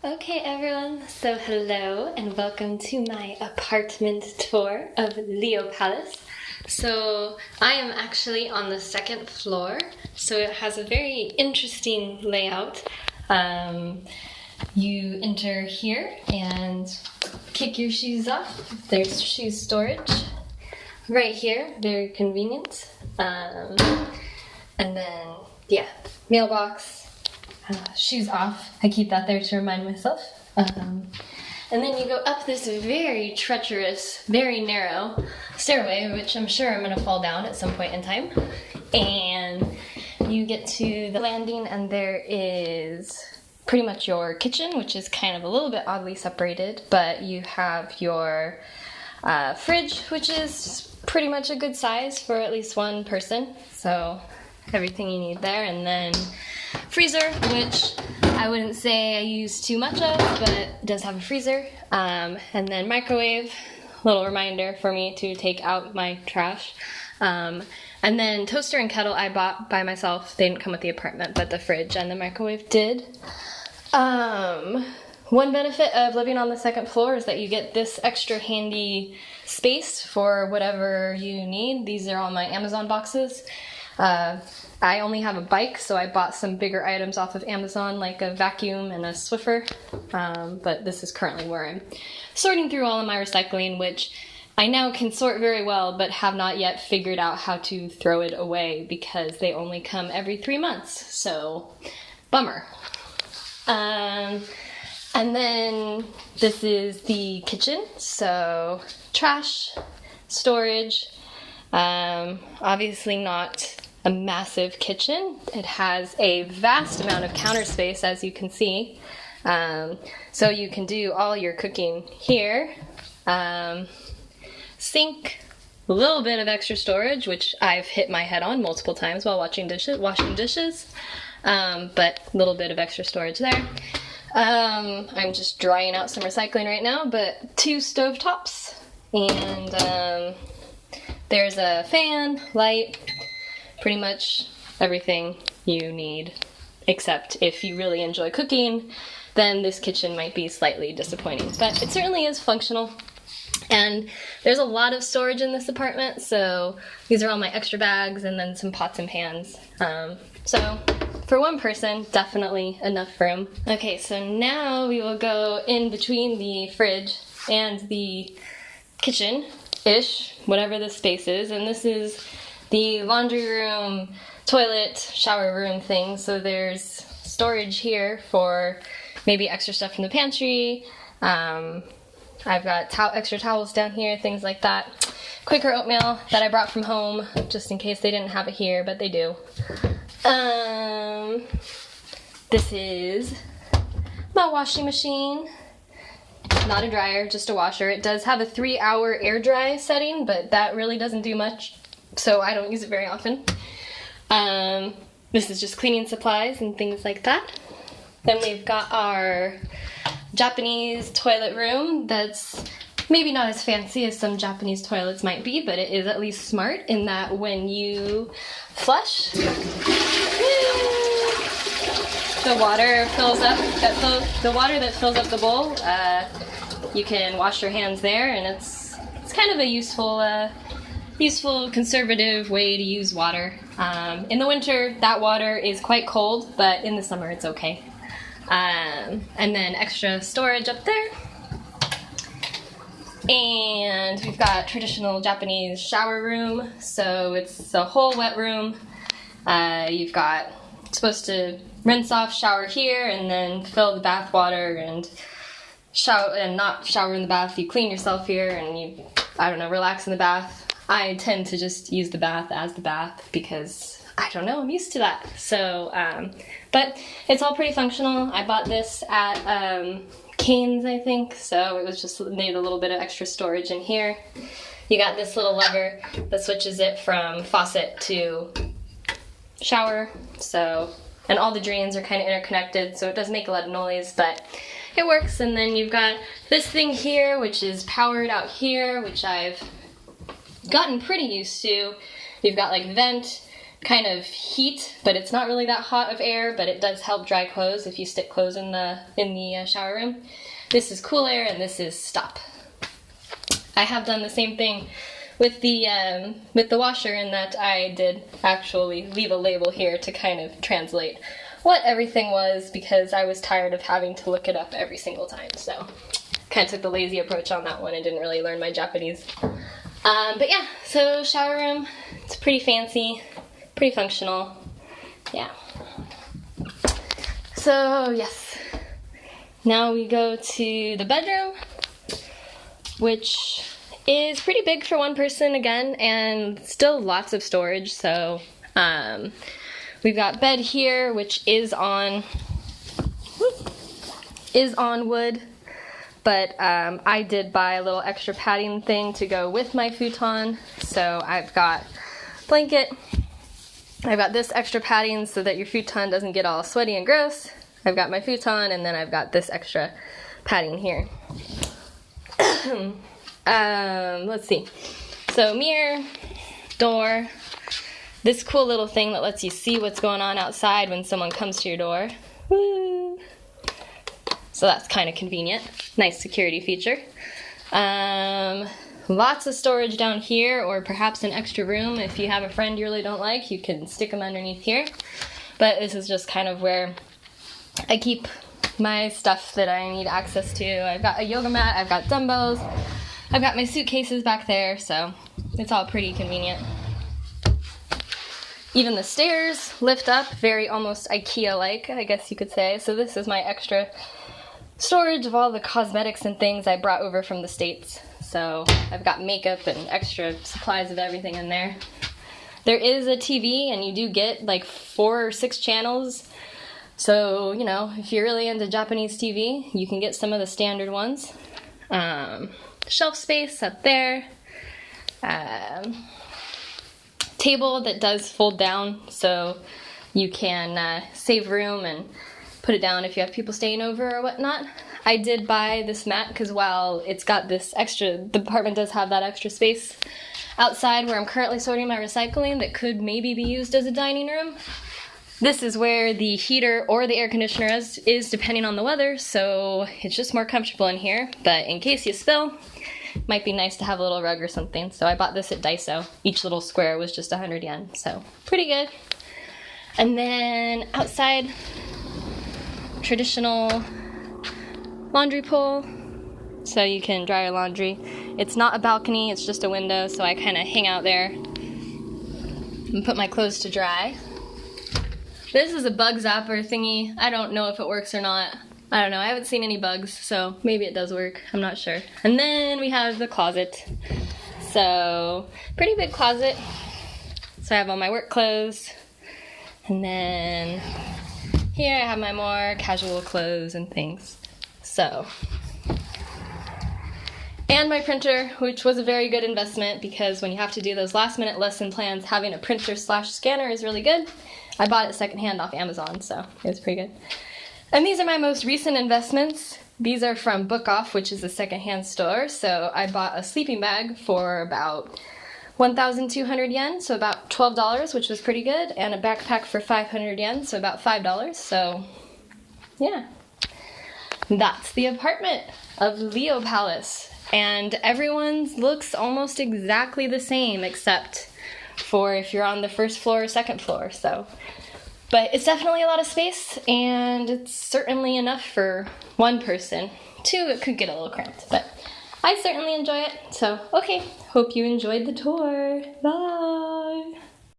Okay everyone, so hello and welcome to my apartment tour of Leoplace. So I am actually on the second floor, so it has a very interesting layout. You enter here and kick your shoes off. There's shoe storage right here, very convenient. And then, yeah, mailbox. Shoes off. I keep that there to remind myself. And then you go up this very treacherous, very narrow stairway, which I'm sure I'm going to fall down at some point in time. And you get to the landing, and there is pretty much your kitchen, which is kind of a little bit oddly separated, but you have your fridge, which is pretty much a good size for at least one person. So everything you need there, and then freezer, which I wouldn't say I use too much of, but it does have a freezer. And then microwave, little reminder for me to take out my trash. And then toaster and kettle I bought by myself. They didn't come with the apartment, but the fridge and the microwave did. One benefit of living on the second floor is that you get this extra handy space for whatever you need. These are all my Amazon boxes. I only have a bike, so I bought some bigger items off of Amazon, like a vacuum and a Swiffer, but this is currently where I'm sorting through all of my recycling, which I now can sort very well, but have not yet figured out how to throw it away because they only come every 3 months, so bummer. And then this is the kitchen, so trash, storage, obviously not a massive kitchen. It has a vast amount of counter space, as you can see. So you can do all your cooking here. Sink, a little bit of extra storage, which I've hit my head on multiple times while washing dishes. But a little bit of extra storage there. I'm just drying out some recycling right now, but 2 stovetops. And there's a fan, light, pretty much everything you need, except if you really enjoy cooking, then this kitchen might be slightly disappointing, but it certainly is functional. And there's a lot of storage in this apartment, so these are all my extra bags and then some pots and pans. So for one person, definitely enough room. Okay, so now we will go in between the fridge and the kitchen-ish, whatever this space is, and this is the laundry room, toilet, shower room thing. So there's storage here for maybe extra stuff from the pantry. I've got extra towels down here, things like that. Quaker oatmeal that I brought from home, just in case they didn't have it here, but they do. This is my washing machine. Not a dryer, just a washer. It does have a 3-hour air dry setting, but that really doesn't do much, so I don't use it very often. This is just cleaning supplies and things like that. Then we've got our Japanese toilet room that's maybe not as fancy as some Japanese toilets might be, but it is at least smart in that when you flush, the water fills up, the water that fills up the bowl, you can wash your hands there, and it's kind of a useful conservative way to use water. In the winter, that water is quite cold, but in the summer it's okay. And then extra storage up there. And we've got traditional Japanese shower room, so it's a whole wet room. You've got, supposed to rinse off, shower here, and then fill the bath water and shower, and not shower in the bath. You clean yourself here and you, I don't know, relax in the bath. I tend to just use the bath as the bath because, I don't know, I'm used to that. So, but it's all pretty functional. I bought this at Cane's, I think, so it was just needed a little bit of extra storage in here. You got this little lever that switches it from faucet to shower, so, and all the drains are kind of interconnected, so it does make a lot of noise, but it works. And then you've got this thing here, which is powered out here, which I've gotten pretty used to. You've got like vent, kind of heat, but it's not really that hot of air, but it does help dry clothes if you stick clothes in the shower room. This is cool air, and this is stop. I have done the same thing with the washer, in that I did actually leave a label here to kind of translate what everything was, because I was tired of having to look it up every single time. So kind of took the lazy approach on that one and didn't really learn my Japanese. But yeah, so shower room, it's pretty fancy, pretty functional, yeah. So yes, now we go to the bedroom, which is pretty big for one person again, and still lots of storage. So we've got bed here, which is on wood, but I did buy a little extra padding thing to go with my futon. So I've got blanket, I've got this extra padding so that your futon doesn't get all sweaty and gross. I've got my futon, and then I've got this extra padding here. Let's see. So mirror, door, this cool little thing that lets you see what's going on outside when someone comes to your door. Woo! So that's kind of convenient. Nice security feature. Lots of storage down here, or perhaps an extra room. If you have a friend you really don't like, you can stick them underneath here. But this is just kind of where I keep my stuff that I need access to. I've got a yoga mat, I've got dumbbells, I've got my suitcases back there, so it's all pretty convenient. Even the stairs lift up, very almost IKEA-like, I guess you could say. So this is my extra storage of all the cosmetics and things I brought over from the States. So I've got makeup and extra supplies of everything in there. There is a TV, and you do get like 4 or 6 channels. So, you know, if you're really into Japanese TV, you can get some of the standard ones. Shelf space up there. Table that does fold down, so you can save room and put it down if you have people staying over or whatnot. I did buy this mat because while it's got this extra, the apartment does have that extra space outside where I'm currently sorting my recycling that could maybe be used as a dining room. This is where the heater or the air conditioner is depending on the weather, so it's just more comfortable in here. But in case you spill, it might be nice to have a little rug or something. So I bought this at Daiso. Each little square was just 100 yen, so pretty good. And then outside, traditional laundry pole, so you can dry your laundry. It's not a balcony, it's just a window, so I kind of hang out there and put my clothes to dry. This is a bug zapper thingy. I don't know if it works or not. I don't know, I haven't seen any bugs, so maybe it does work, I'm not sure. And then we have the closet. So, pretty big closet. So I have all my work clothes. And then here I have my more casual clothes and things. So, and my printer, which was a very good investment because when you have to do those last minute lesson plans, having a printer/scanner is really good. I bought it secondhand off Amazon, so it was pretty good. And these are my most recent investments. These are from Book Off, which is a secondhand store. So I bought a sleeping bag for about 1,200 yen, so about $12, which was pretty good, and a backpack for 500 yen, so about $5. So, yeah. That's the apartment of Leoplace. And everyone's looks almost exactly the same, except for if you're on the first floor or second floor, so. But it's definitely a lot of space, and it's certainly enough for one person. 2, it could get a little cramped, but I certainly enjoy it. So, okay, hope you enjoyed the tour. Bye!